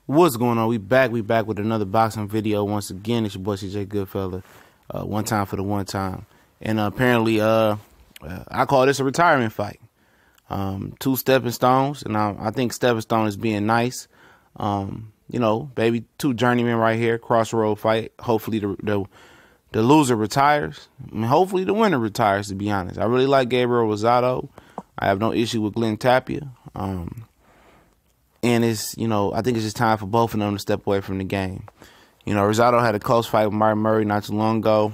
What's going on? We back with another boxing video once again. It's your boy CJ Goodfella. One time for the one time. And apparently I call this a retirement fight. Two stepping stones, and I think stepping stone is being nice. Baby, two journeymen right here, crossroad fight. Hopefully the loser retires. I mean, hopefully the winner retires, to be honest. I really like Gabriel Rasado. I have no issue with Glen Tapia. And it's, I think it's just time for both of them to step away from the game. Rasado had a close fight with Martin Murray not too long ago.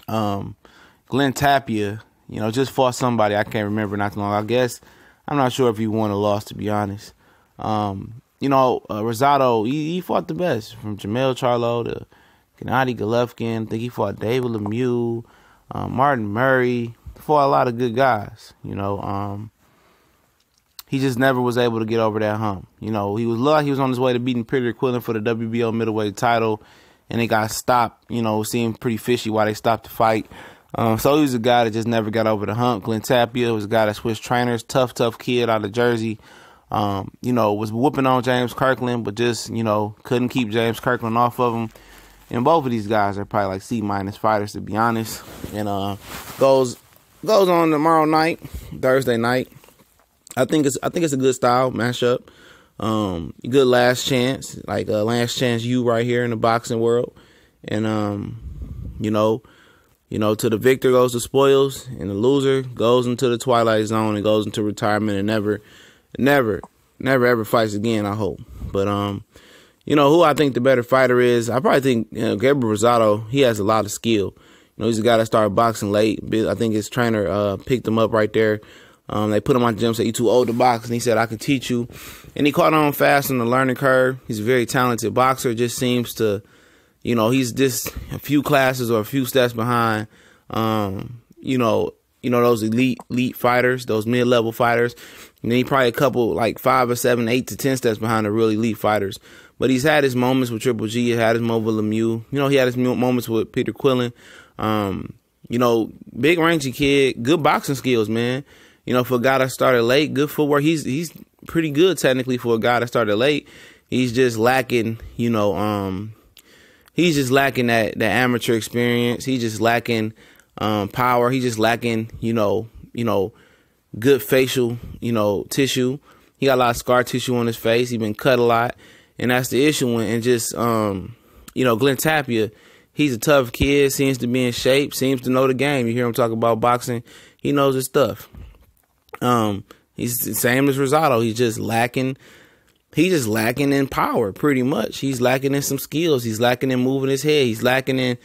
Glen Tapia, just fought somebody I can't remember not too long ago. I guess, I'm not sure if he won or lost, to be honest. Rasado, he fought the best, from Jamel Charlo to Gennady Golovkin. I think he fought David Lemieux, Martin Murray. Fought a lot of good guys, He just never was able to get over that hump. He was on his way to beating Peter Quillen for the WBO middleweight title, and it got stopped. Seemed pretty fishy why they stopped the fight. So he was a guy that just never got over the hump. Glen Tapia was a guy that switched trainers, tough kid out of Jersey. Was whooping on James Kirkland, but just couldn't keep James Kirkland off of him. And both of these guys are probably like C- fighters, to be honest. And goes on tomorrow night, Thursday night. I think it's a good style matchup. Good last chance, like last chance you right here in the boxing world. And to the victor goes the spoils, and the loser goes into the twilight zone and goes into retirement and never ever fights again, I hope. But who I think the better fighter is, I probably think Gabriel Rasado. He has a lot of skill. He's a guy that started boxing late. I think his trainer picked him up right there. They put him on the gym, said, "You too old to box," and he said, "I can teach you." And he caught on fast on the learning curve. He's a very talented boxer. Just seems to, he's just a few classes or a few steps behind. Those elite fighters, those mid-level fighters. And then he probably a couple, like 5 or 7, 8 to 10 steps behind the real elite fighters. But he's had his moments with Triple G. He had his moments with Lemieux. He had his moments with Peter Quillen. Big rangy kid, good boxing skills, man. For a guy that started late, good footwork. He's pretty good technically for a guy that started late. He's just lacking, he's just lacking that amateur experience. He's just lacking power. He's just lacking, good facial, tissue. He got a lot of scar tissue on his face. He's been cut a lot, and that's the issue. And just, Glen Tapia, he's a tough kid. Seems to be in shape. Seems to know the game. You hear him talk about boxing. He knows his stuff. He's the same as Rasado. He's just lacking in power, pretty much. He's lacking in some skills. He's lacking in moving his head. He's lacking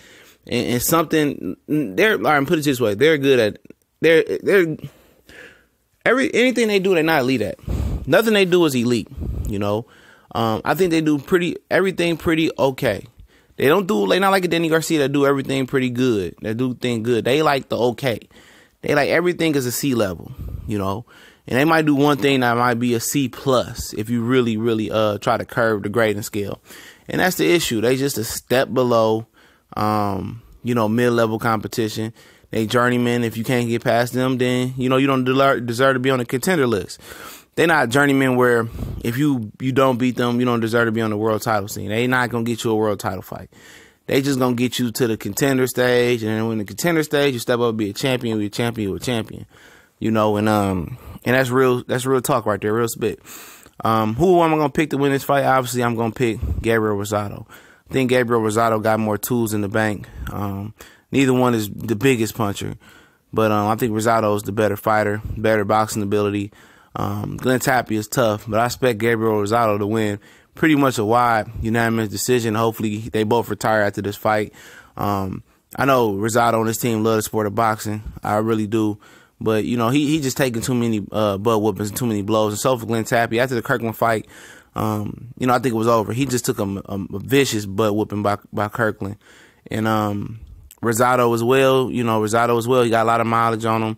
in something. Put it this way. They're good at, anything they do, they're not elite at. Nothing they do is elite, I think they do everything pretty okay. They not like a Danny Garcia that do everything pretty good. They do things good. They like the okay. They like everything is a C level, and they might do one thing that might be a C plus if you really try to curve the grading scale. And that's the issue. They just a step below, mid-level competition. They journeymen. If you can't get past them, then, you don't deserve to be on the contender list. They're not journeymen where if you don't beat them, you don't deserve to be on the world title scene. They not going to get you a world title fight. They just going to get you to the contender stage, and then when the contender stage, you step up and be a champion, and that's real talk right there, real spit. Who am I going to pick to win this fight? Obviously, I'm going to pick Gabriel Rasado. I think Gabriel Rasado got more tools in the bank. Neither one is the biggest puncher, but I think Rasado is the better fighter, better boxing ability. Glen Tapia is tough, but I expect Gabriel Rasado to win pretty much a wide unanimous decision. Hopefully they both retire after this fight. I know Rasado and his team love the sport of boxing. I really do. But, he just taking too many butt whoopings and too many blows. And so for Glen Tapia, after the Kirkland fight, I think it was over. He just took a vicious butt whooping by Kirkland. And Rasado as well, he got a lot of mileage on him.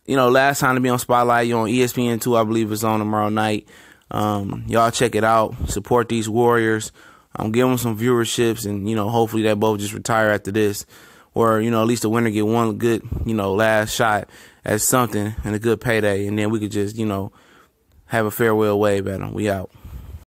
Last time to be on Spotlight, you're on ESPN2, I believe it's on tomorrow night. Y'all check it out. Support these warriors. Give them some viewerships, and hopefully they both just retire after this, or at least the winner get one good last shot at something and a good payday, and then we could just have a farewell wave at them. We out.